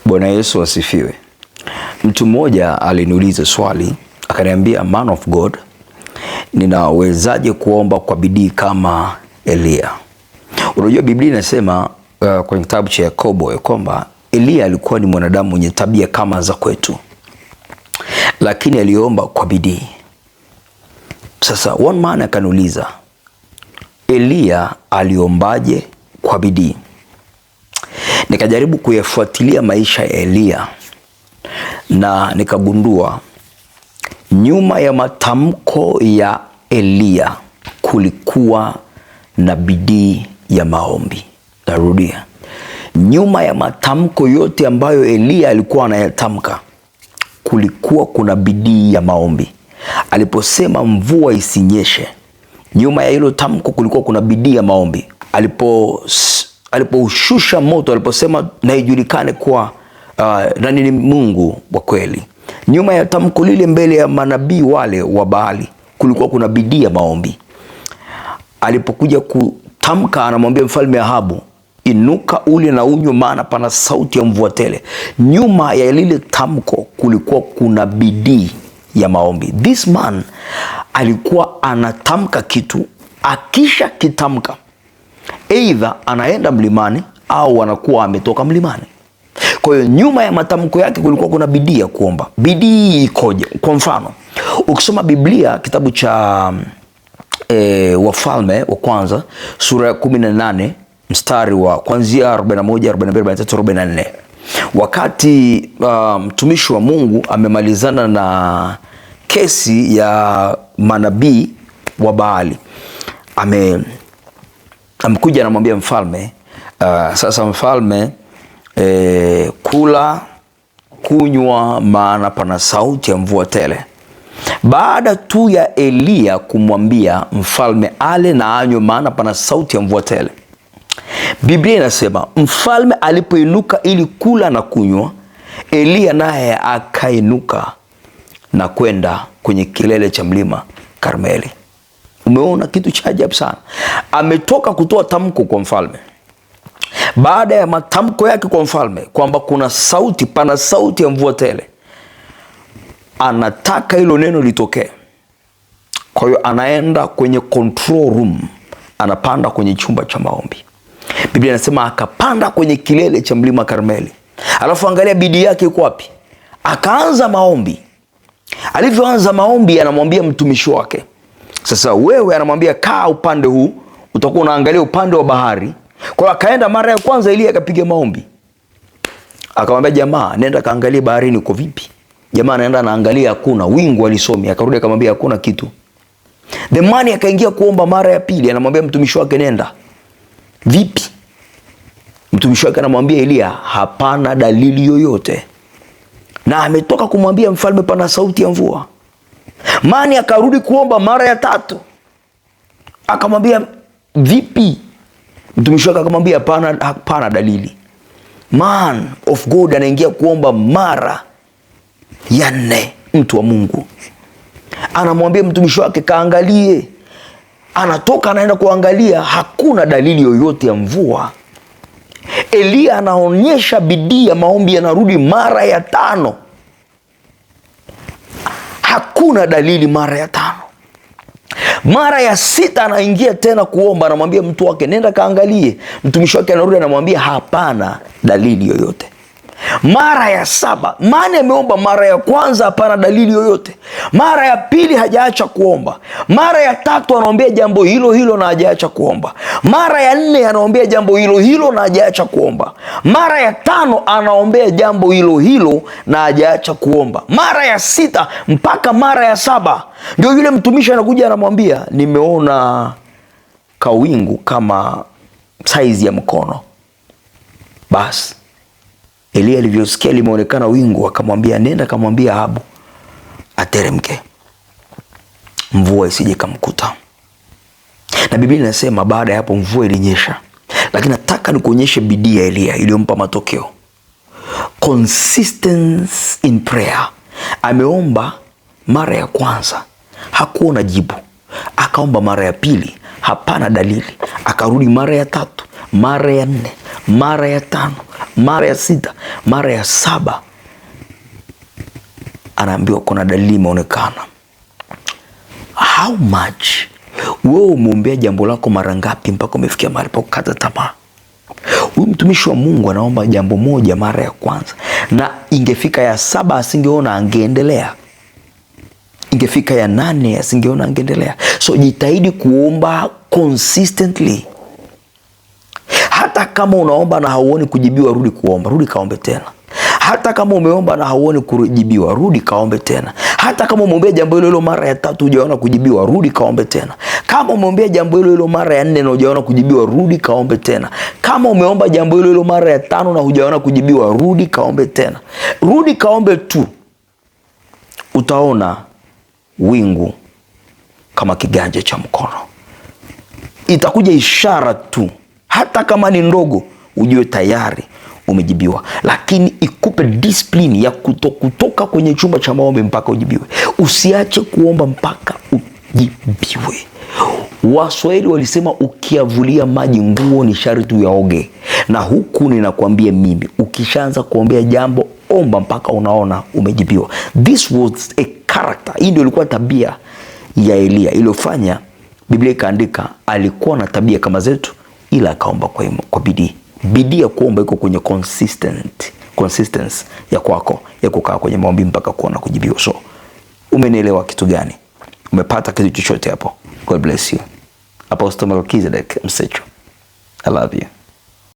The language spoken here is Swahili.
Bwana Yesu asifiwe. Mtu mmoja aliniuliza swali, akaniambia, man of God, ninawezaje kuomba kwa bidii kama Elia? Unajua Biblia inasema kwenye kitabu cha Yakobo kwamba Elia alikuwa ni mwanadamu mwenye tabia kama za kwetu, lakini aliomba kwa bidii. Sasa one man akaniuliza, Elia aliombaje kwa bidii? Nikajaribu kuyafuatilia maisha ya Elia na nikagundua nyuma ya matamko ya Elia kulikuwa na bidii ya maombi. Narudia, nyuma ya matamko yote ambayo Elia alikuwa anayatamka kulikuwa kuna bidii ya maombi. Aliposema mvua isinyeshe, nyuma ya hilo tamko kulikuwa kuna bidii ya maombi. Aliposhusha moto, aliposema na ijulikane kuwa nani ni Mungu wa kweli, nyuma ya tamko lile mbele ya manabii wale wa Baali kulikuwa kuna bidii ya maombi. Alipokuja kutamka, anamwambia mfalme Ahabu, inuka ule na unywe, maana pana sauti ya mvua tele. Nyuma ya lile tamko kulikuwa kuna bidii ya maombi. This man alikuwa anatamka kitu, akisha kitamka either anaenda mlimani au anakuwa ametoka mlimani. Kwa hiyo nyuma ya matamko yake kulikuwa kuna bidii ya kuomba. Bidii ikoje? Kwa mfano, ukisoma Biblia kitabu cha Wafalme wa kwanza sura ya 18 mstari wa kuanzia 41, 42, 43, 44, wakati mtumishi wa Mungu amemalizana na kesi ya manabii wa Baali, amekuja anamwambia mfalme, sasa mfalme, kula kunywa, maana pana sauti ya mvua tele. Baada tu ya Elia kumwambia mfalme ale na anywe, maana pana sauti ya mvua tele, Biblia inasema mfalme alipoinuka ili kula na kunywa, Elia naye akainuka na kwenda kwenye kilele cha mlima Karmeli. Umeona kitu cha ajabu sana? Ametoka kutoa tamko kwa mfalme. Baada ya matamko yake kwa mfalme kwamba kuna sauti, pana sauti ya mvua tele, anataka hilo neno litokee. Kwa hiyo anaenda kwenye control room, anapanda kwenye chumba cha maombi. Biblia inasema akapanda kwenye kilele cha mlima Karmeli. Alafu angalia bidii yake iko wapi? Akaanza maombi. Alivyoanza maombi, anamwambia mtumishi wake, sasa wewe, anamwambia kaa upande huu, utakuwa unaangalia upande wa bahari. Kwa hiyo akaenda mara ya kwanza, Elia akapiga maombi, akamwambia jamaa, nenda kaangalie baharini uko vipi. Jamaa anaenda anaangalia, hakuna wingu, alisomi. Akarudi akamwambia hakuna kitu. The man akaingia kuomba mara ya pili, anamwambia mtumishi wake, nenda vipi? Mtumishi wake anamwambia Elia, hapana dalili yoyote, na ametoka kumwambia mfalme pana sauti ya mvua. Mani akarudi kuomba mara ya tatu, akamwambia vipi? Mtumishi wake akamwambia hapana dalili. Man of God anaingia kuomba mara ya 4. Mtu wa Mungu anamwambia mtumishi wake kaangalie. Anatoka anaenda kuangalia, hakuna dalili yoyote ya mvua. Elia anaonyesha bidii ya maombi, anarudi mara ya 5, hakuna dalili mara ya 5. Mara ya 6 anaingia tena kuomba, anamwambia mtu wake nenda kaangalie. Mtumishi wake anarudi anamwambia hapana dalili yoyote. Mara ya 7, maana ameomba mara ya kwanza, hapana dalili yoyote. Mara ya pili hajaacha kuomba. Mara ya 3 anaombea jambo hilo hilo na hajaacha kuomba. Mara ya 4 anaombea jambo hilo hilo na hajaacha kuomba. Mara ya 5 anaombea jambo hilo hilo na hajaacha kuomba. Mara ya 6 mpaka mara ya 7 ndio yule mtumishi anakuja anamwambia, nimeona kawingu kama saizi ya mkono. Basi Elia alivyosikia limeonekana wingu, akamwambia nenda kamwambia Ahabu ateremke, mvua isije kumkuta. Na Biblia inasema baada ya hapo mvua ilinyesha. Lakini nataka nikuonyeshe bidii ya Elia iliyompa matokeo. Consistency in prayer. Ameomba mara ya kwanza, hakuona jibu. Akaomba mara ya pili, hapana dalili. Akarudi mara ya 3, mara ya 4, mara ya 5, mara ya 6, Mara ya 7 anaambiwa kuna dalili imeonekana. How much wewe umeombea jambo lako mara ngapi mpaka umefikia mahali pa kukata tamaa? Huyu mtumishi wa Mungu anaomba jambo moja mara ya kwanza, na ingefika ya 7 asingeona, angeendelea. Ingefika ya 8 asingeona, angeendelea. So jitahidi kuomba consistently. Hata kama unaomba na hauoni kujibiwa, rudi kuomba, rudi kaombe tena. Hata kama umeomba na hauoni kujibiwa, rudi kaombe tena. Hata kama umeombea jambo hilo hilo mara ya 3 hujaona kujibiwa, rudi kaombe tena. Kama umeombea jambo hilo hilo mara ya 4 na hujaona kujibiwa, rudi kaombe tena. Kama umeomba jambo hilo hilo mara ya 5 na hujaona kujibiwa, rudi kaombe tena. Rudi kaombe tu. Utaona wingu kama kiganja cha mkono. Itakuja ishara tu, hata kama ni ndogo, ujue tayari umejibiwa. Lakini ikupe discipline ya kutoka kwenye chumba cha maombi mpaka ujibiwe. Usiache kuomba mpaka ujibiwe. Waswahili walisema ukiavulia maji nguo ni sharti uyaoge. Na huku ninakwambia mimi, ukishaanza kuombea jambo, omba mpaka unaona umejibiwa. This was a character. Hii ndio ilikuwa tabia ya Elia iliyofanya Biblia ikaandika alikuwa na tabia kama zetu, ila akaomba kwa bidii. Bidii ya kuomba iko kwenye consistency ya kwako ya kukaa kwenye maombi mpaka kuona kujibiwa. So umenielewa kitu gani? Umepata kitu chochote hapo? God bless you. Apostle Melchizedek Msechu. I love you.